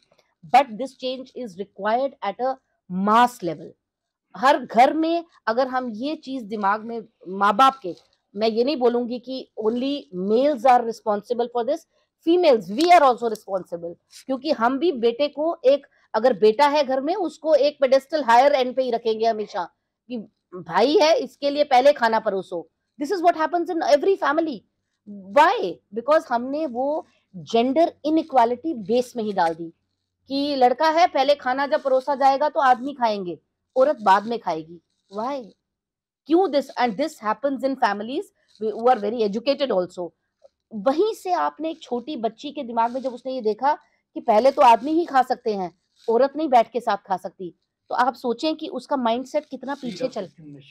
Speaker 2: but this change is required at a mass level. हर घर में अगर हम ये चीज दिमाग में, माँ बाप के, मैं ये नहीं बोलूंगी कि only males are responsible for this, females we are also responsible, क्योंकि हम भी बेटे को एक, अगर बेटा है घर में, उसको एक पेडेस्टल हायर एंड पे ही रखेंगे हमेशा कि भाई है, इसके लिए पहले खाना परोसो। This is what happens in every family. Why? Because हमने वो जेंडर इनइक्वालिटी बेस में ही डाल दी कि लड़का है, पहले खाना जब परोसा जाएगा तो आदमी खाएंगे, औरत बाद में खाएगी। व्हाई? क्यों this? And this happens in families who are very educated also. वहीं से आपने एक छोटी बच्ची के दिमाग में जब उसने ये देखा कि पहले तो आदमी ही खा सकते हैं, औरत नहीं बैठ के साथ खा सकती, तो आप सोचें कि उसका माइंडसेट कितना पीछे चल।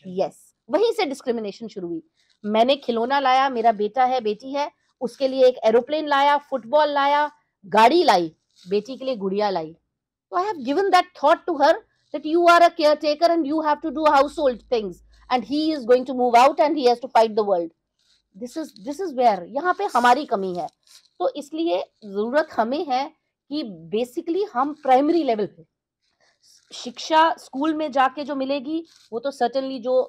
Speaker 2: यस, वहीं से डिस्क्रिमिनेशन शुरू हुई। मैंने खिलौना लाया, मेरा बेटा है, बेटी है, उसके लिए एक एरोप्लेन लाया, फुटबॉल लाया, गाड़ी लाई, बेटी के लिए गुड़िया लाई। तो I have given that thought to her that you are a caretaker and you have to do household things and he is going to move out and he has to fight the world. this is where यहाँ पे हमारी कमी है। तो इसलिए जरूरत हमें है कि बेसिकली हम प्राइमरी लेवल पे शिक्षा, स्कूल में जाके जो मिलेगी वो तो सर्टेनली जो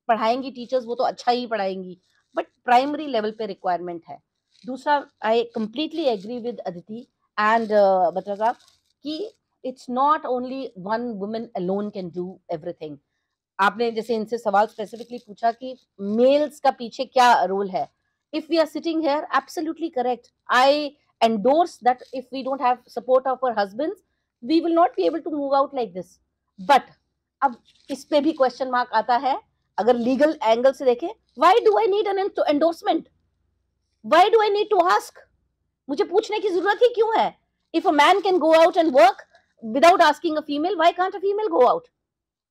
Speaker 2: पढ़ाएंगी टीचर्स वो तो अच्छा ही पढ़ाएंगी, बट प्राइमरी लेवल पे रिक्वायरमेंट है। दूसरा, I completely agree with Aditi and Batra साहब कि it's not only one woman alone can do everything. आपने जैसे इनसे सवाल स्पेसिफिकली पूछा कि मेल्स का पीछे क्या रोल है। If we are sitting here, absolutely correct. I endorse that if we don't have support of our husbands, we will not be able to move out like this. But अब इस पे भी question mark आता है, अगर legal angle से देखें, why do I need an endorsement? Why do I need to ask? मुझे पूछने की जरूरत ही क्यों है? If a man can go out and work without asking a female, why can't a female go out?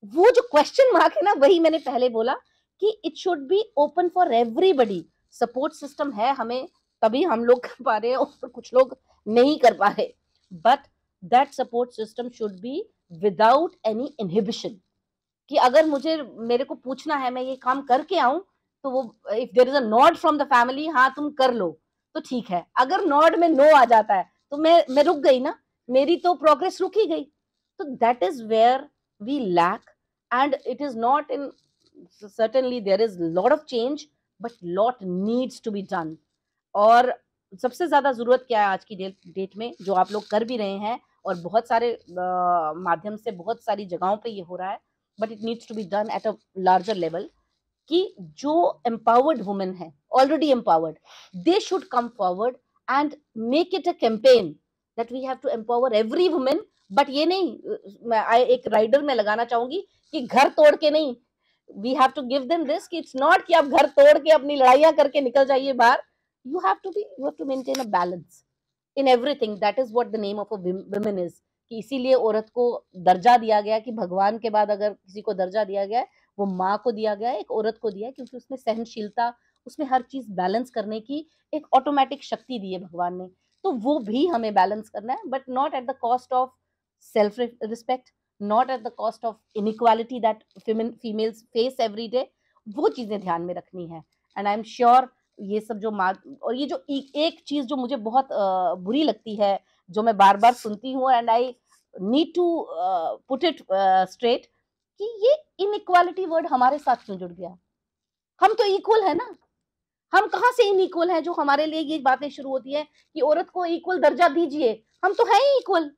Speaker 2: वो जो क्वेश्चन मार्क है ना, वही मैंने पहले बोला कि it should be open for everybody. Support system है हमें, तभी हम लोग कर पा रहे हैं और कुछ लोग नहीं कर पा रहे, but that support system should be without any inhibition, कि अगर मेरे को पूछना है, मैं ये काम करके आऊं, तो वो if there is a nod from the family, हाँ तुम कर लो, तो ठीक है। अगर नॉड में नो आ जाता है तो मैं रुक गई ना, मेरी तो प्रोग्रेस रुक ही गई। तो that is where we lack and it is not in, certainly there is lot of change but lot needs to be done। और सबसे ज्यादा जरूरत क्या है आज की डेट में, जो आप लोग कर भी रहे हैं, और बहुत सारे माध्यम से बहुत सारी जगहों पे ये हो रहा है, but it needs to be done at a larger level, कि जो empowered women है, already empowered, they should come forward and make it a campaign that we have to empower every woman. but ये नहीं, मैं एक rider में लगाना चाहूंगी कि घर तोड़ के नहीं, we have to give them this कि it's not कि आप घर तोड़ के अपनी लड़ाइयां करके निकल जाइए बाहर, you have to maintain a balance in everything. that is what the name of a women is, कि इसीलिए औरत को दर्जा दिया गया, कि भगवान के बाद अगर किसी को दर्जा दिया गया है वो माँ को दिया गया है, एक औरत को दिया है, क्योंकि उसमें सहनशीलता, उसमें हर चीज बैलेंस करने की एक ऑटोमेटिक शक्ति दी है भगवान ने, तो वो भी हमें बैलेंस करना है, but not at the cost of self respect, not at the cost of inequality that females face every day, वो चीजें ध्यान में रखनी है। एंड आई एम श्योर ये सब जो और ये जो एक चीज जो मुझे बहुत बुरी लगती है, जो मैं बार बार सुनती हूँ, and I need to put it straight, कि ये इनइक्वालिटी वर्ड हमारे साथ क्यों जुड़ गया? हम तो इक्वल है ना, हम कहाँ से इनइक्वल है जो हमारे लिए ये बातें शुरू होती है कि औरत को इक्वल दर्जा दीजिए? हम तो है ही इक्वल,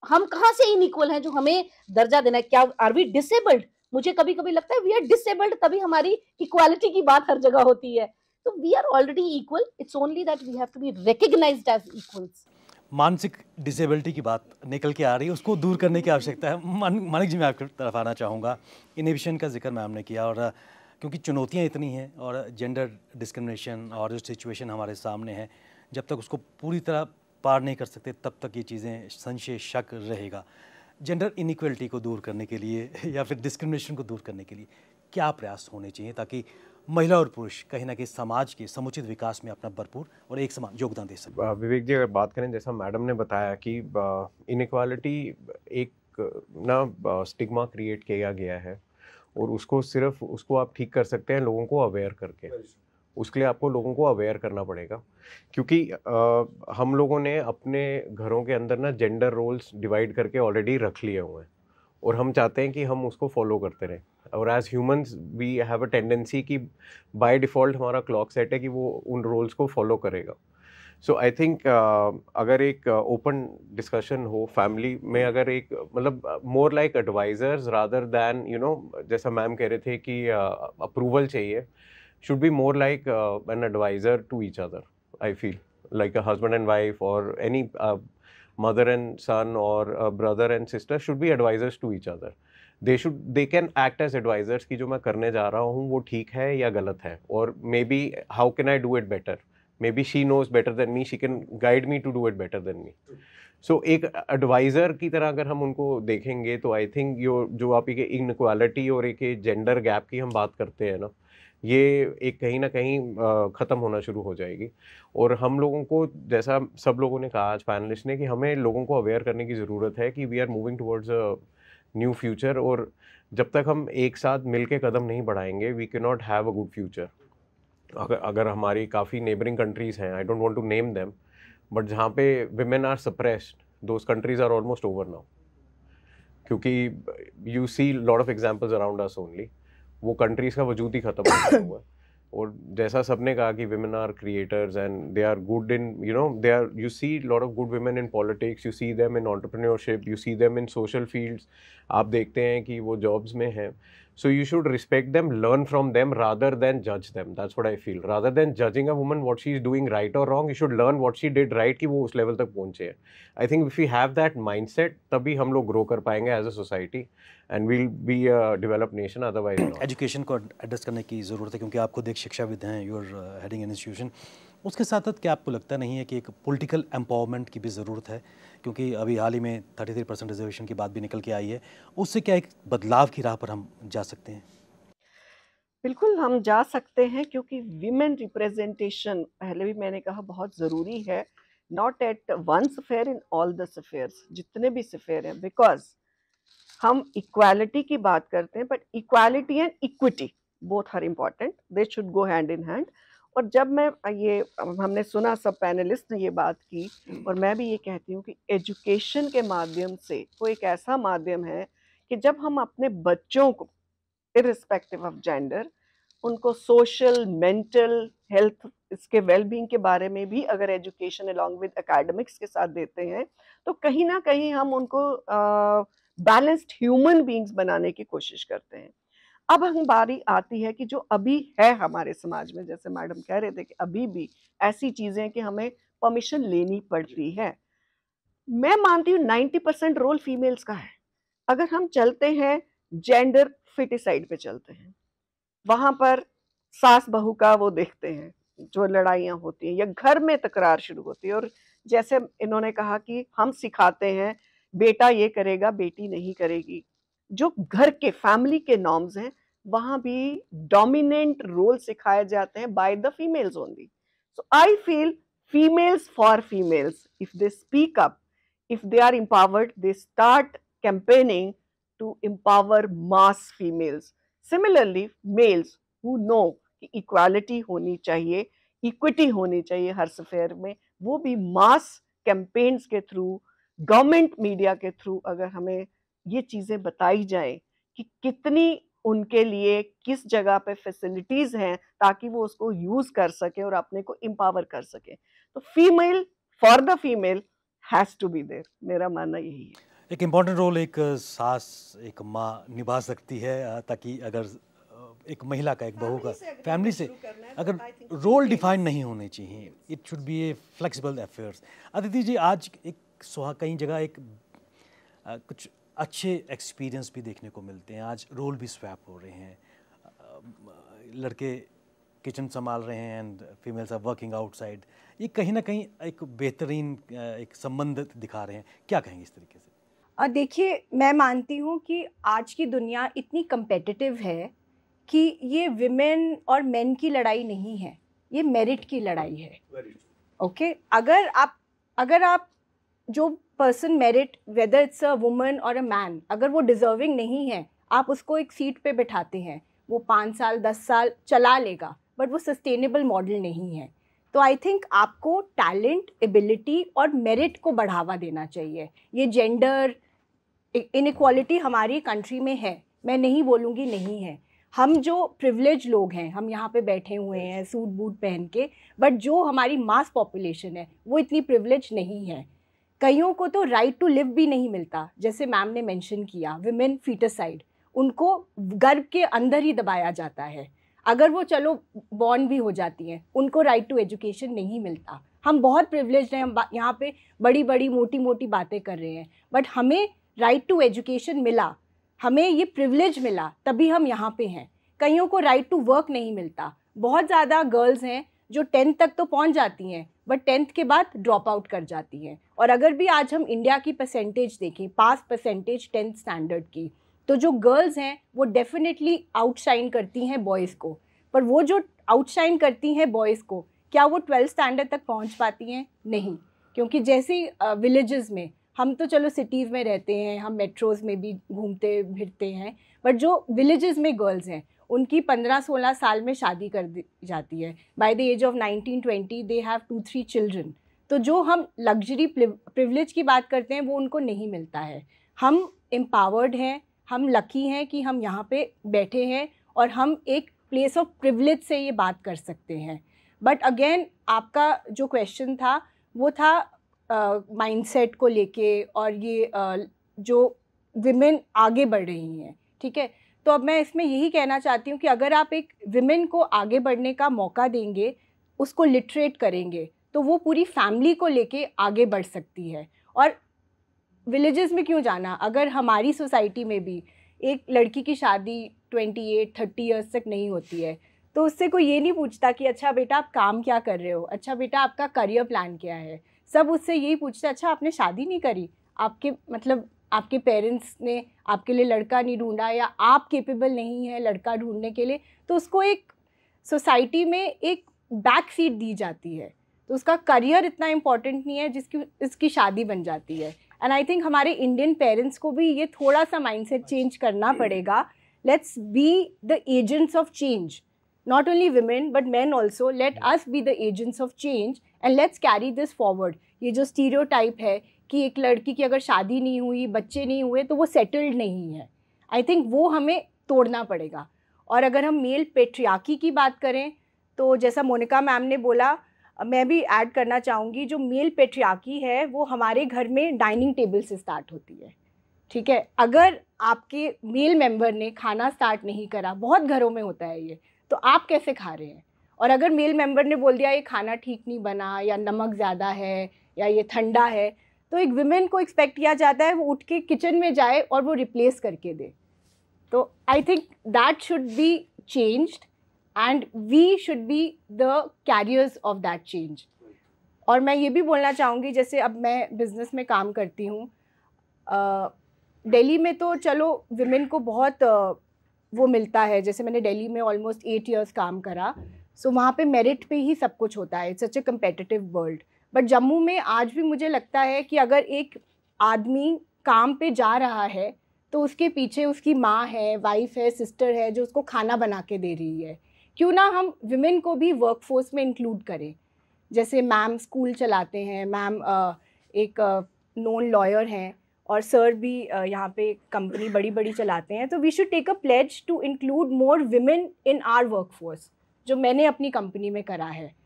Speaker 2: हम कहाँ से इनइक्वल हैं जो हमें दर्जा देना है? क्या आर वी डिसेबल्ड? मुझे कभी कभी लगता है वी आर डिसेबल्ड, तभी हमारी इक्वालिटी की बात हर जगह होती है। तो we are already equal, it's only that we have to be recognised as equals.
Speaker 5: मानसिक डिसेबिलिटी की बात निकल के आ रही है, उसको दूर करने की आवश्यकता है। मानिक जी, मैं आपकी तरफ आना चाहूँगा। इनहिबिशन का जिक्र मैम ने किया, और क्योंकि चुनौतियाँ इतनी हैं और जेंडर डिस्क्रिमिनेशन और जो सिचुएशन हमारे सामने है, जब तक उसको पूरी तरह पार नहीं कर सकते तब तक ये चीज़ें संशय शक रहेगा। जेंडर इनइक्वलिटी को दूर करने के लिए या फिर डिस्क्रिमिनेशन को दूर करने के लिए क्या प्रयास होने चाहिए ताकि महिला और पुरुष कहीं ना कहीं समाज के समुचित विकास में अपना भरपूर और एक समान योगदान दे सकें?
Speaker 3: विवेक जी, अगर बात करें, जैसा मैडम ने बताया कि इनइक्वालिटी एक ना स्टिग्मा क्रिएट किया गया है, और उसको आप ठीक कर सकते हैं लोगों को अवेयर करके। उसके लिए आपको लोगों को अवेयर करना पड़ेगा, क्योंकि हम लोगों ने अपने घरों के अंदर ना जेंडर रोल्स डिवाइड करके ऑलरेडी रख लिए हुए हैं, और हम चाहते हैं कि हम उसको फॉलो करते रहें। और as humans we have a tendency कि बाय डिफ़ॉल्ट हमारा क्लॉक सेट है कि वो उन रोल्स को फॉलो करेगा। सो आई थिंक अगर एक ओपन डिस्कशन हो फैमिली में, अगर एक मतलब more like advisors rather than जैसा मैम कह रहे थे कि अप्रूवल चाहिए, should be more like an advisor to each other. I feel like a husband and wife, or any mother and son, or a brother and sister should be advisors to each other. They can act as advisors कि जो मैं करने जा रहा हूँ वो ठीक है या गलत है, और maybe how can I do it better? Maybe she knows better than me, she can guide me to do it better than me. So एक एडवाइज़र की तरह अगर हम उनको देखेंगे तो आई थिंक जो आप एक इनइक्वालिटी और एक जेंडर गैप की हम बात करते हैं ना, ये एक कहीं ना कहीं ख़त्म होना शुरू हो जाएगी। और हम लोगों को, जैसा सब लोगों ने कहा आज पैनलिस्ट ने, कि हमें लोगों को अवेयर करने की ज़रूरत है कि we are moving towards a new future, और जब तक हम एक साथ मिल के कदम नहीं बढ़ाएंगे we can not have a good future. अगर हमारी काफ़ी नेबरिंग कंट्रीज़ हैं, I don't want to name them, but जहाँ पे women are suppressed, those countries are almost over now, क्योंकि you see lot of examples around us only, वो countries का वजूद ही ख़त्म हो गया हुआ है। और जैसा सबने कहा कि women are creators and they are good in, you see a lot of good women in politics, you see them in entrepreneurship, you see them in social fields, आप देखते हैं कि वो jobs में हैं। So you should respect them, learn from them rather than judge them. That's what I feel. Rather than judging a woman what she is doing right or wrong, you should learn what she did right कि वो उस level तक पहुँचे हैं। I think if we have that mindset, तभी हम लोग grow कर पाएंगे as a society and we'll be a developed nation, otherwise not.
Speaker 5: Education को एड्रेस करने की ज़रूरत है, क्योंकि आप खुद एक शिक्षाविद हैं, you are heading an institution. उसके साथ साथ क्या आपको लगता नहीं है कि एक पॉलिटिकल एम्पावरमेंट की भी ज़रूरत है? क्योंकि अभी हाल ही में 33% रिजर्वेशन की बात भी निकल के आई है, उससे क्या एक बदलाव की राह पर हम जा सकते हैं?
Speaker 4: बिल्कुल हम जा सकते हैं, क्योंकि विमेन रिप्रेजेंटेशन, पहले भी मैंने कहा, बहुत ज़रूरी है, not at one sphere, in all the spheres, जितने भी स्फेयर हैं। बिकॉज हम इक्वालिटी की बात करते हैं, but equality and equity both are important, they should go hand in hand. और जब मैं हमने सुना, सब पैनलिस्ट ने ये बात की, और मैं भी ये कहती हूँ कि एजुकेशन के माध्यम से वो एक ऐसा माध्यम है कि जब हम अपने बच्चों को इर्रिस्पेक्टिव ऑफ जेंडर उनको सोशल, मेंटल हेल्थ, इसके वेलबींग के बारे में भी अगर एजुकेशन अलॉन्ग विद एकेडमिक्स के साथ देते हैं तो कहीं ना कहीं हम उनको बैलेंस्ड ह्यूमन बीइंग्स बनाने की कोशिश करते हैं। अब हम बारी आती है कि जो अभी है हमारे समाज में, जैसे मैडम कह रहे थे कि अभी भी ऐसी चीजें कि हमें परमिशन लेनी पड़ती है। मैं मानती हूँ 90% रोल फीमेल्स का है। अगर हम चलते हैं जेंडर फिटिसाइड पे चलते हैं, वहां पर सास बहू का वो देखते हैं जो लड़ाइयाँ होती हैं या घर में तकरार शुरू होती है। और जैसे इन्होंने कहा कि हम सिखाते हैं बेटा ये करेगा बेटी नहीं करेगी, जो घर के फैमिली के नॉर्म्स हैं वहां भी डोमिनेंट रोल सिखाए जाते हैं by the females only. So I feel females for females, if they speak up, if they are empowered, they start campaigning to empower mass females. Similarly, males who know कि equality होनी चाहिए, equity होनी चाहिए हर sphere में, वो भी mass campaigns के through, government media के थ्रू अगर हमें ये चीजें बताई जाए कि कितनी उनके लिए किस जगह पे फैसिलिटीज हैं ताकि वो उसको यूज कर सके और अपने को एम्पावर कर सके, तो female for the female has to be there. मेरा मानना यही है।
Speaker 5: एक इम्पॉर्टेंट रोल एक सास, एक माँ निभा सकती है, ताकि अगर एक महिला का, एक बहू का, फैमिली से अगर रोल डिफाइन नहीं होने चाहिए, it should be a flexible affairs. Aditi ji, आज एक कई जगह एक कुछ अच्छे एक्सपीरियंस भी देखने को मिलते हैं। आज रोल भी स्वैप हो रहे हैं, लड़के किचन संभाल रहे हैं and females are working outside. ये कहीं ना कहीं एक बेहतरीन एक संबंध दिखा रहे हैं। क्या कहेंगे इस तरीके से?
Speaker 1: देखिए, मैं मानती हूँ कि आज की दुनिया इतनी कंपेटिटिव है कि ये विमेन और मेन की लड़ाई नहीं है, ये मेरिट की लड़ाई है। ओके, अगर आप जो person merit, whether it's a woman और अ मैन, अगर वो डिजर्विंग नहीं है, आप उसको एक सीट पे बिठाते हैं, वो 5 साल 10 साल चला लेगा, बट वो सस्टेनेबल मॉडल नहीं है। तो आई थिंक आपको टैलेंट, एबिलिटी और मेरिट को बढ़ावा देना चाहिए। ये जेंडर इनइक्वालिटी हमारी कंट्री में है, मैं नहीं बोलूँगी नहीं है। हम जो प्रिविलेज लोग हैं, हम यहाँ पे बैठे हुए हैं सूट बूट पहन के, बट जो हमारी मास पॉपुलेशन है वो इतनी प्रिविलेज नहीं है। कईयों को तो राइट टू लिव भी नहीं मिलता, जैसे मैम ने मेंशन किया, विमेन फीटरसाइड, उनको गर्भ के अंदर ही दबाया जाता है। अगर वो चलो बॉर्न भी हो जाती हैं, उनको राइट टू एजुकेशन नहीं मिलता। हम बहुत प्रिविलेज्ड हैं, हम यहाँ पे बड़ी बड़ी मोटी मोटी बातें कर रहे हैं, बट हमें राइट टू एजुकेशन मिला, हमें ये प्रिविलेज मिला, तभी हम यहाँ पे हैं। कईयों को राइट टू वर्क नहीं मिलता। बहुत ज़्यादा गर्ल्स हैं जो 10th तक तो पहुँच जाती हैं, बट 10th के बाद ड्रॉप आउट कर जाती हैं। और अगर भी आज हम इंडिया की परसेंटेज देखें, पास परसेंटेज 10th स्टैंडर्ड की, तो जो गर्ल्स हैं वो डेफिनेटली आउटशाइन करती हैं बॉयज़ को। पर वो जो आउटशाइन करती हैं बॉयज़ को, क्या वो 12th स्टैंडर्ड तक पहुंच पाती हैं? नहीं, क्योंकि जैसे विलेजेस में, हम तो चलो सिटीज़ में रहते हैं, हम मेट्रोज़ में भी घूमते फिरते हैं, बट जो विलेजेस में गर्ल्स हैं उनकी 15-16 साल में शादी कर दी जाती है। By the age of 19-20 they have 2-3 children. तो जो हम लग्जरी प्रिविलेज की बात करते हैं वो उनको नहीं मिलता है। हम एम्पावर्ड हैं, हम लकी हैं कि हम यहाँ पे बैठे हैं और हम एक प्लेस ऑफ प्रिविलेज से ये बात कर सकते हैं। बट अगेन, आपका जो क्वेश्चन था वो था माइंडसेट को लेके, और ये जो विमेन आगे बढ़ रही हैं, ठीक है। तो अब मैं इसमें यही कहना चाहती हूँ कि अगर आप एक विमेन को आगे बढ़ने का मौका देंगे, उसको लिटरेट करेंगे, तो वो पूरी फैमिली को लेके आगे बढ़ सकती है। और विलेजेस में क्यों जाना, अगर हमारी सोसाइटी में भी एक लड़की की शादी 28-30 ईयर्स तक नहीं होती है, तो उससे कोई ये नहीं पूछता कि अच्छा बेटा आप काम क्या कर रहे हो, अच्छा बेटा आपका करियर प्लान क्या है। सब उससे यही पूछते, अच्छा आपने शादी नहीं करी, आपके मतलब आपके पेरेंट्स ने आपके लिए लड़का नहीं ढूंढा, या आप केपेबल नहीं है लड़का ढूंढने के लिए, तो उसको एक सोसाइटी में एक बैक सीट दी जाती है। तो उसका करियर इतना इम्पोर्टेंट नहीं है जिसकी इसकी शादी बन जाती है। एंड आई थिंक हमारे इंडियन पेरेंट्स को भी ये थोड़ा सा माइंडसेट चेंज करना पड़ेगा। Let's be the agents of change, not only women but men also. Let us be the agents of change and let's carry this forward. ये जो stereotype है कि एक लड़की की अगर शादी नहीं हुई, बच्चे नहीं हुए, तो वो सेटल्ड नहीं है, आई थिंक वो हमें तोड़ना पड़ेगा। और अगर हम मेल पेट्रियार्की की बात करें तो जैसा मोनिका मैम ने बोला, मैं भी ऐड करना चाहूँगी, जो मेल पेट्रियार्की है वो हमारे घर में डाइनिंग टेबल से स्टार्ट होती है, ठीक है। अगर आपके मेल मेंबर ने खाना स्टार्ट नहीं करा, बहुत घरों में होता है ये, तो आप कैसे खा रहे हैं? और अगर मेल मेंबर ने बोल दिया ये खाना ठीक नहीं बना, या नमक ज़्यादा है, या ये ठंडा है, तो एक विमेन को एक्सपेक्ट किया जाता है वो उठ के किचन में जाए और वो रिप्लेस करके दे। तो I think that should be changed and we should be the carriers of that change. और मैं ये भी बोलना चाहूँगी, जैसे अब मैं बिज़नेस में काम करती हूँ, दिल्ली में तो चलो विमेन को बहुत वो मिलता है, जैसे मैंने दिल्ली में ऑलमोस्ट 8 इयर्स काम करा, सो वहाँ पे मेरिट पे ही सब कुछ होता है, it's such A competitive world. But Jammu में आज भी मुझे लगता है कि अगर एक आदमी काम पे जा रहा है तो उसके पीछे उसकी माँ है, वाइफ है, सिस्टर है जो उसको खाना बना के दे रही है। क्यों ना हम विमेन को भी वर्कफोर्स में इंक्लूड करें। जैसे मैम स्कूल चलाते हैं, मैम एक नोन लॉयर हैं, और सर भी यहाँ पे कंपनी बड़ी बड़ी चलाते हैं। तो we should take a pledge to include more women in our workforce, जो मैंने अपनी कंपनी में करा है।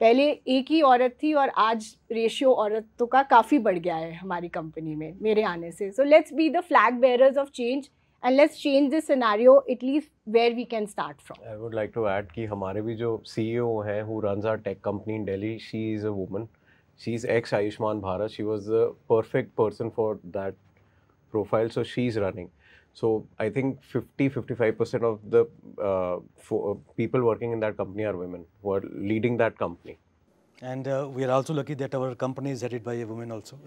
Speaker 1: पहले एक ही औरत थी और आज रेशियो औरतों का काफ़ी बढ़ गया है हमारी कंपनी में मेरे आने से। So let's be the flag bearers of change and let's change this scenario at least where we can start from.
Speaker 3: I would like to add कि हमारे भी जो CEO हैं who runs our tech company in Delhi, she is a woman, she is ex Ayushman Bharat, she was the perfect person for that profile, so she's running. So I think 50-55% of the people working in that company are women who are leading that company.
Speaker 5: And we are also lucky that our company is headed by a woman also.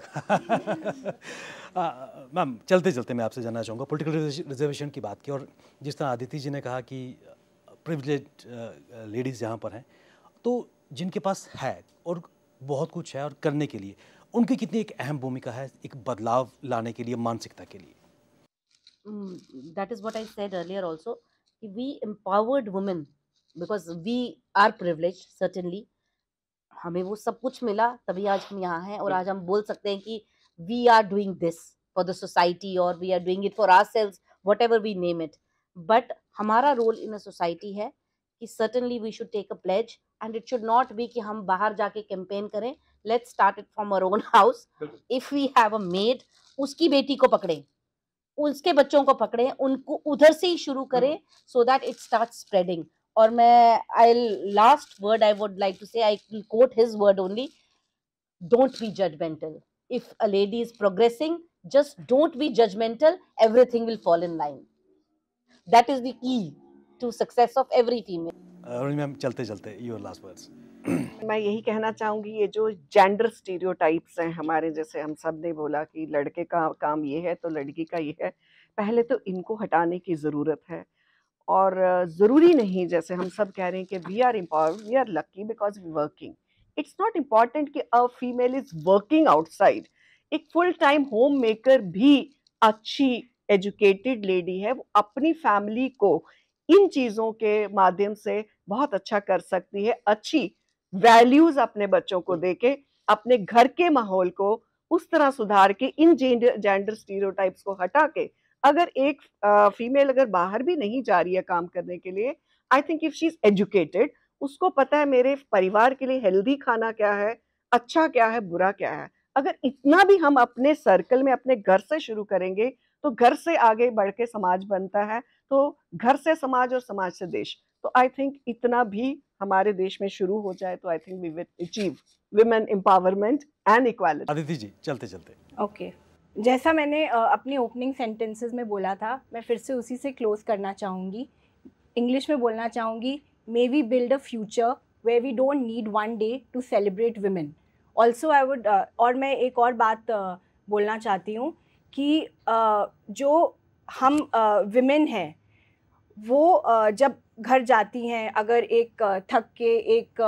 Speaker 5: Ma'am चलते चलते मैं आपसे जानना चाहूँगा, political reservation की बात की, और जिस तरह आदिति जी ने कहा कि प्रिविलेज लेडीज़ जहाँ पर हैं, तो जिनके पास है और बहुत कुछ है और करने के लिए, उनकी कितनी एक अहम भूमिका है एक बदलाव लाने के लिए, मानसिकता के लिए?
Speaker 2: That is what I said earlier also, we empowered women because we are privileged, certainly हमें वो सब कुछ मिला तभी आज हम यहाँ हैं, और आज हम बोल सकते हैं कि we are doing this for the society or we are doing it for ourselves, whatever we name it. But हमारा रोल in a society है कि certainly we should take a pledge and it should not be कि हम बाहर जाके campaign करें. Let's start it from our own house. If we have a maid, उसकी बेटी को पकड़ें, उसके बच्चों को पकड़ें, उनको उधर से ही शुरू करें, so that it starts spreading. और मैं last word I would like to say, I will quote his word only, don't be judgmental. If a lady is progressing, just don't be judgmental, everything will fall in line. That is the key to success of every female.
Speaker 5: Ma'am चलते चलते your last words.
Speaker 4: मैं यही कहना चाहूँगी, ये जो gender stereotypes हैं हमारे, जैसे हम सब ने बोला कि लड़के का काम ये है तो लड़की का ये है, पहले तो इनको हटाने की ज़रूरत है। और ज़रूरी नहीं, जैसे हम सब कह रहे हैं कि we are empowered, we are lucky because we working, it's not important कि a female is working outside. एक फुल टाइम होम मेकर भी अच्छी एजुकेटेड लेडी है, वो अपनी फैमिली को इन चीज़ों के माध्यम से बहुत अच्छा कर सकती है। अच्छी वैल्यूज अपने बच्चों को देके, अपने घर के माहौल को उस तरह सुधार के, इन जेंडर स्टीरियोटाइप्स को हटा के, अगर एक फीमेल अगर बाहर भी नहीं जा रही है काम करने के लिए, I think if she is educated, उसको पता है मेरे परिवार के लिए हेल्दी खाना क्या है, अच्छा क्या है, बुरा क्या है। अगर इतना भी हम अपने सर्कल में अपने घर से शुरू करेंगे तो घर से आगे बढ़ के समाज बनता है, तो घर से समाज और समाज से देश। तो आई थिंक इतना भी हमारे देश में शुरू हो जाए तो I think we will achieve women empowerment and equality.
Speaker 5: Aditi ji चलते चलते
Speaker 1: ओके, जैसा मैंने अपनी ओपनिंग सेंटेंसेस में बोला था, मैं फिर से उसी से क्लोज करना चाहूँगी। इंग्लिश में बोलना चाहूँगी, may we build a future where we don't need one day to celebrate women. Also I would, और मैं एक और बात बोलना चाहती हूँ कि जो हम विमेन हैं वो जब घर जाती हैं, अगर एक थक के एक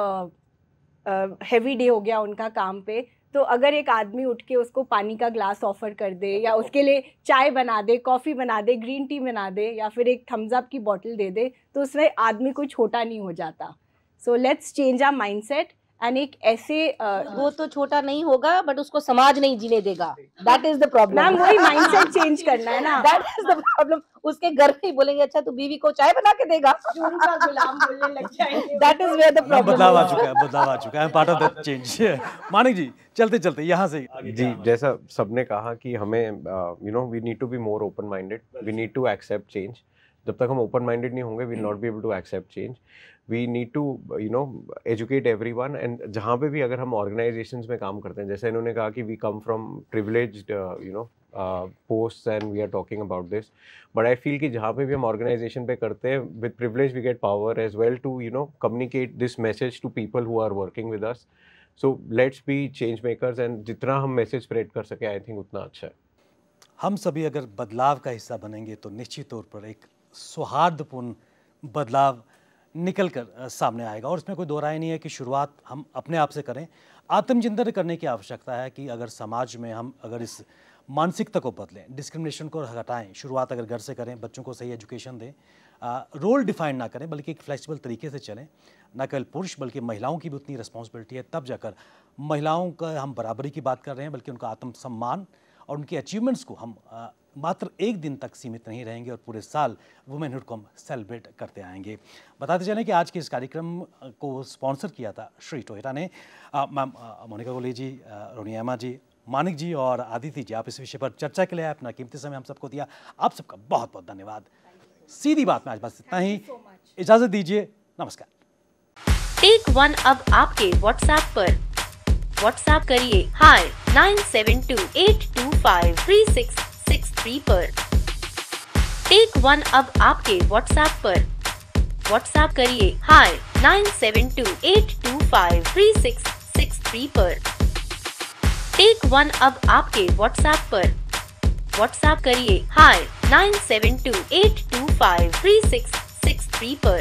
Speaker 1: हैवी डे हो गया उनका काम पे, तो अगर एक आदमी उठ के उसको पानी का ग्लास ऑफ़र कर दे, या उसके लिए चाय बना दे, कॉफ़ी बना दे, ग्रीन टी बना दे, या फिर एक थम्स अप की बॉटल दे दे, तो उसमें आदमी कोई छोटा नहीं हो जाता। So let's change our mindset and एक ऐसे
Speaker 2: वो तो छोटा नहीं होगा बट उसको समाज नहीं जीने देगा, that is the problem.
Speaker 1: Ma'am वही माइंडसेट चेंज करना है ना,
Speaker 2: दैट इज द प्रॉब्लम। उसके घर में ही बोलेंगे अच्छा तू बीवी को चाय बना के देगा,
Speaker 1: उनका गुलाम बोलने लग जाएंगे।
Speaker 2: That is where the problem.
Speaker 5: बदलाव आ चुका है, बदलाव आ चुका है, part of the change. Manik ji चलते चलते यहाँ से
Speaker 3: जी, जैसा सबने कहा कि हमें you know we need to be more open minded, we need to accept change. जब तक हम ओपन माइंडेड नहीं होंगे we not be able to accept change. We need to you know educate everyone. And जहाँ पे भी अगर हम ऑर्गेनाइजेशंस में काम करते हैं, जैसे इन्होंने कहा कि we come from privileged you know post and we are talking about this, but I feel कि जहाँ पे भी हम ऑर्गेनाइजेशन पे करते हैं with privilege we get power as well to you know communicate this message to people who are working with us. So let's be change makers and जितना हम मैसेज स्प्रेड कर सके आई थिंक उतना अच्छा है।
Speaker 5: हम सभी अगर बदलाव का हिस्सा बनेंगे तो निश्चित तौर पर एक सौहार्दपूर्ण बदलाव निकल कर सामने आएगा। और इसमें कोई दो राय नहीं है कि शुरुआत हम अपने आप से करें। आत्मचिंतन करने की आवश्यकता है कि अगर समाज में हम अगर इस मानसिकता को बदलें, डिस्क्रिमिनेशन को हटाएं, शुरुआत अगर घर से करें, बच्चों को सही एजुकेशन दें, रोल डिफाइन ना करें बल्कि एक फ्लेक्सिबल तरीके से चलें, न केवल पुरुष बल्कि महिलाओं की भी उतनी रिस्पॉन्सिबिलिटी है, तब जाकर महिलाओं का हम बराबरी की बात कर रहे हैं बल्कि उनका आत्मसम्मान और उनकी अचीवमेंट्स को हम मात्र एक दिन तक सीमित नहीं रहेंगे और पूरे साल वुमेनहुड को हम सेलिब्रेट करते आएंगे। बताते चलें कि आज के इस कार्यक्रम को स्पॉन्सर किया था श्री टोयोटा ने। मैम मोनिका गोले जी, रोनियामा जी, मानिक जी और आदिति जी, आप इस विषय पर चर्चा के लिए अपना कीमती समय हम सबको दिया, आप सबका बहुत बहुत धन्यवाद। सीधी बात में आज बस इतना ही, इजाजत दीजिए, नमस्कार।
Speaker 6: टेक वन अब आपके व्हाट्सएप पर। व्हाट्सएप करिए हाय 9728253663 पर। टेक वन अब आपके व्हाट्सएप पर। व्हाट्सएप करिए हाय 9728253663 पर। टेक वन अब आपके व्हाट्सएप पर। व्हाट्सएप करिए हाय 9728253663 पर।